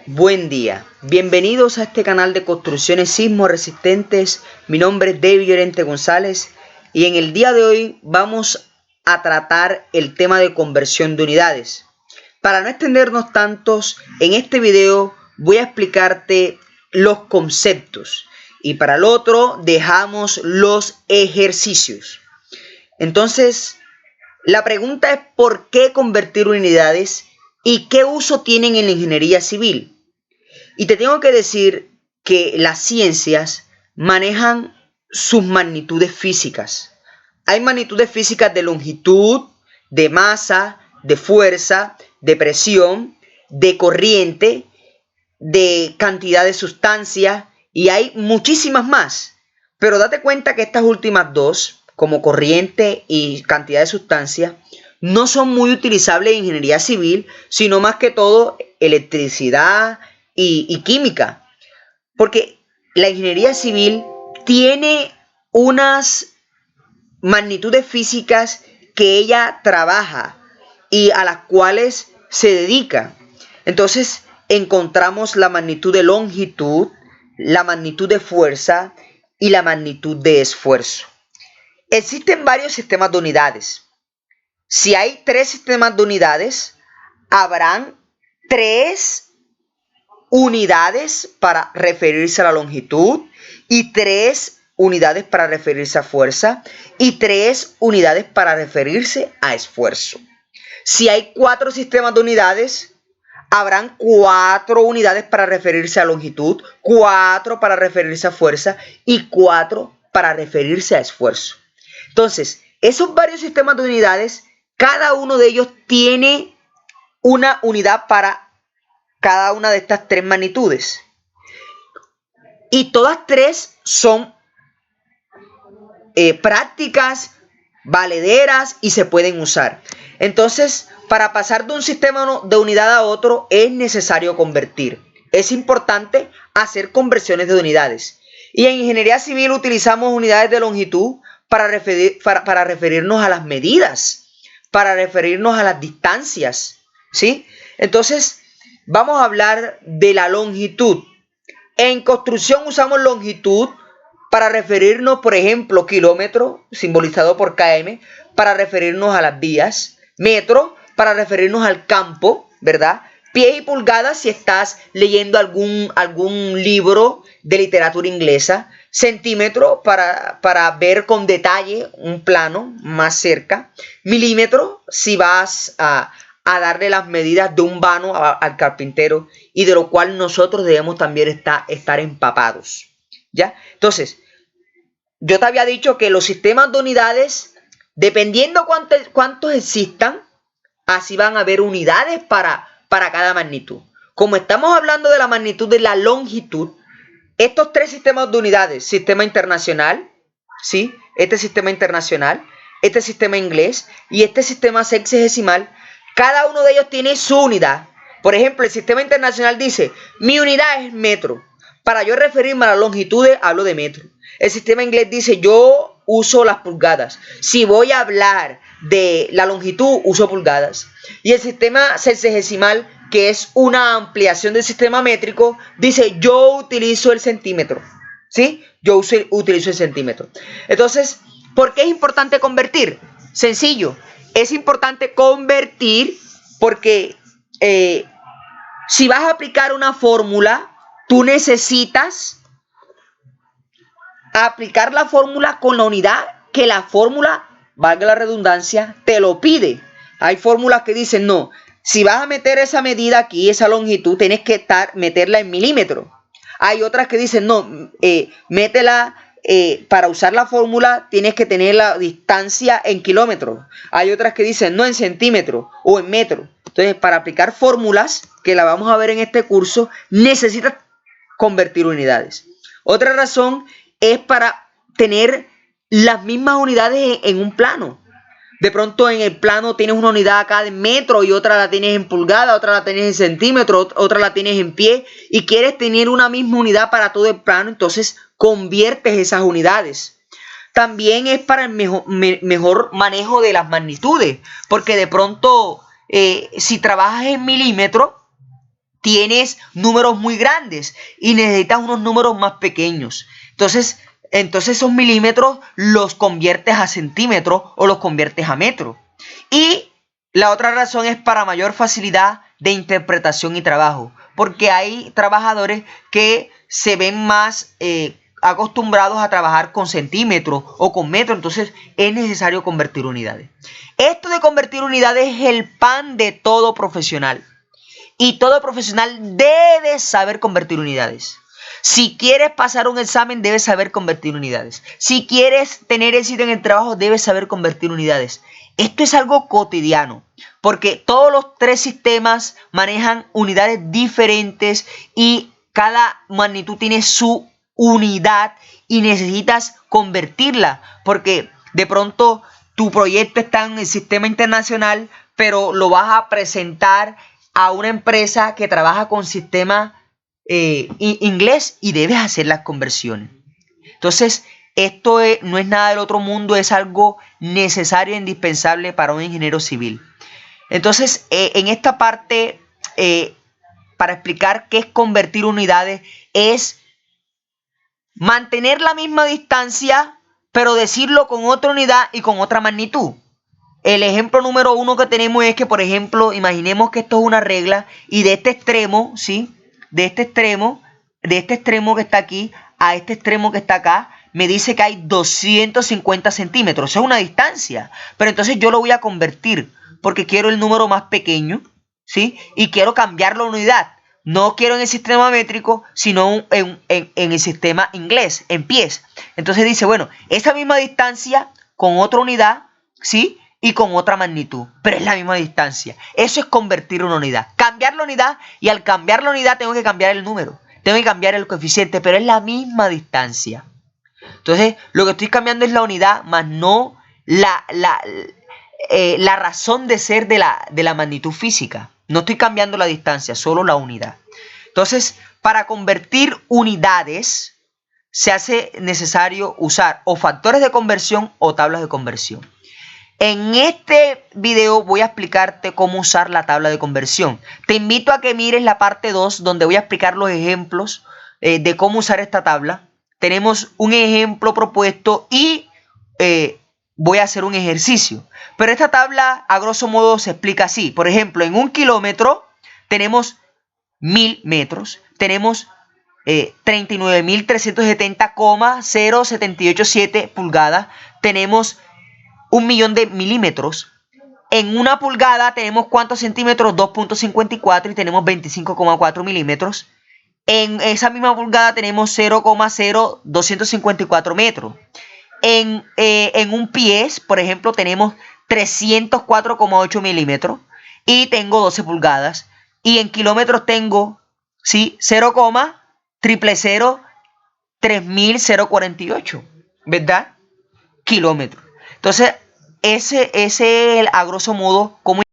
Buen día, bienvenidos a este canal de construcciones sismo resistentes. Mi nombre es David Llorente González y en el día de hoy vamos a tratar el tema de conversión de unidades. Para no extendernos tantos, en este video voy a explicarte los conceptos y para el otro dejamos los ejercicios. Entonces, la pregunta es ¿por qué convertir unidades y qué uso tienen en la ingeniería civil? Y te tengo que decir que las ciencias manejan sus magnitudes físicas. Hay magnitudes físicas de longitud, de masa, de fuerza, de presión, de corriente, de cantidad de sustancia y hay muchísimas más. Pero date cuenta que estas últimas dos, como corriente y cantidad de sustancia, no son muy utilizables en ingeniería civil, sino más que todo electricidad y química, porque la ingeniería civil tiene unas magnitudes físicas que ella trabaja y a las cuales se dedica. Entonces encontramos la magnitud de longitud, la magnitud de fuerza y la magnitud de esfuerzo. Existen varios sistemas de unidades. Si hay 3 sistemas de unidades, habrán 3 unidades para referirse a la longitud y 3 unidades para referirse a fuerza y 3 unidades para referirse a esfuerzo. Si hay 4 sistemas de unidades, habrán 4 unidades para referirse a longitud, 4 para referirse a fuerza y 4 para referirse a esfuerzo. Entonces, esos varios sistemas de unidades, cada uno de ellos tiene una unidad para cada una de estas 3 magnitudes. Y todas 3 son prácticas, valederas y se pueden usar. Entonces, para pasar de un sistema de unidad a otro es necesario convertir. Es importante hacer conversiones de unidades. Y en ingeniería civil utilizamos unidades de longitud para referirnos a las medidas, para referirnos a las distancias, ¿sí? Entonces, vamos a hablar de la longitud. En construcción usamos longitud para referirnos, por ejemplo, kilómetro, simbolizado por km, para referirnos a las vías. Metro, para referirnos al campo, ¿verdad? Pies y pulgadas si estás leyendo algún libro de literatura inglesa. Centímetro para ver con detalle un plano más cerca. Milímetro si vas a darle las medidas de un vano al carpintero y de lo cual nosotros debemos también estar empapados, ¿ya? Entonces, yo te había dicho que los sistemas de unidades, dependiendo cuántos existan, así van a haber unidades para cada magnitud. Como estamos hablando de la magnitud de la longitud, estos 3 sistemas de unidades, sistema internacional, ¿sí? Este sistema internacional, este sistema inglés y este sistema sexagesimal, cada uno de ellos tiene su unidad. Por ejemplo, el sistema internacional dice, mi unidad es metro. Para yo referirme a las longitudes, hablo de metro. El sistema inglés dice, yo uso las pulgadas. Si voy a hablar de la longitud, uso pulgadas. Y el sistema sexagesimal, que es una ampliación del sistema métrico, dice, yo utilizo el centímetro. ¿Sí? Yo utilizo el centímetro. Entonces, ¿por qué es importante convertir? Sencillo. Es importante convertir porque si vas a aplicar una fórmula, tú necesitas aplicar la fórmula con la unidad que la fórmula, valga la redundancia, te lo pide. Hay fórmulas que dicen, no, si vas a meter esa medida aquí, esa longitud, tienes que meterla en milímetros. Hay otras que dicen, no, métela. Para usar la fórmula tienes que tener la distancia en kilómetros. Hay otras que dicen no en centímetros o en metros. Entonces, para aplicar fórmulas, que la vamos a ver en este curso, necesitas convertir unidades. Otra razón es para tener las mismas unidades en un plano. De pronto en el plano tienes una unidad acá de metro y otra la tienes en pulgada, otra la tienes en centímetros, otra la tienes en pie y quieres tener una misma unidad para todo el plano, entonces conviertes esas unidades. También es para el mejor manejo de las magnitudes, porque de pronto si trabajas en milímetros, tienes números muy grandes y necesitas unos números más pequeños. Entonces esos milímetros los conviertes a centímetros o los conviertes a metros. Y la otra razón es para mayor facilidad de interpretación y trabajo, porque hay trabajadores que se ven más acostumbrados a trabajar con centímetros o con metros, entonces es necesario convertir unidades. Esto de convertir unidades es el pan de todo profesional. Y todo profesional debe saber convertir unidades. Si quieres pasar un examen, debes saber convertir unidades. Si quieres tener éxito en el trabajo, debes saber convertir unidades. Esto es algo cotidiano, porque todos los tres sistemas manejan unidades diferentes y cada magnitud tiene su unidad y necesitas convertirla, porque de pronto tu proyecto está en el sistema internacional, pero lo vas a presentar a una empresa que trabaja con sistema inglés y debes hacer las conversiones. Entonces, esto no es nada del otro mundo, es algo necesario e indispensable para un ingeniero civil. Entonces, en esta parte, para explicar qué es convertir unidades, es mantener la misma distancia, pero decirlo con otra unidad y con otra magnitud. El ejemplo número 1 que tenemos es que, por ejemplo, imaginemos que esto es una regla y de este extremo, ¿sí? De este extremo que está aquí a este extremo que está acá, me dice que hay 250 centímetros. Eso es una distancia. Pero entonces yo lo voy a convertir porque quiero el número más pequeño, ¿sí? Y quiero cambiarlo a unidad. No quiero en el sistema métrico, sino en el sistema inglés, en pies. Entonces dice, bueno, esa misma distancia con otra unidad, ¿sí? Y con otra magnitud, pero es la misma distancia. Eso es convertir una unidad. Cambiar la unidad, y al cambiar la unidad tengo que cambiar el número. Tengo que cambiar el coeficiente, pero es la misma distancia. Entonces, lo que estoy cambiando es la unidad, más no la razón de ser de la magnitud física. No estoy cambiando la distancia, solo la unidad. Entonces, para convertir unidades, se hace necesario usar o factores de conversión o tablas de conversión. En este video voy a explicarte cómo usar la tabla de conversión. Te invito a que mires la parte 2 donde voy a explicar los ejemplos de cómo usar esta tabla. Tenemos un ejemplo propuesto y voy a hacer un ejercicio. Pero esta tabla a grosso modo se explica así. Por ejemplo, en 1 kilómetro tenemos 1000 metros. Tenemos 39.370,0787 pulgadas. Tenemos 1.000.000 de milímetros. En una pulgada tenemos ¿cuántos centímetros? 2.54 y tenemos 25,4 milímetros. En esa misma pulgada tenemos 0,0254 metros. En un pies, por ejemplo, tenemos 304,8 milímetros y tengo 12 pulgadas. Y en kilómetros tengo, ¿sí? 0,0003048, ¿verdad? Kilómetros. Entonces, ese es a grosso modo cómo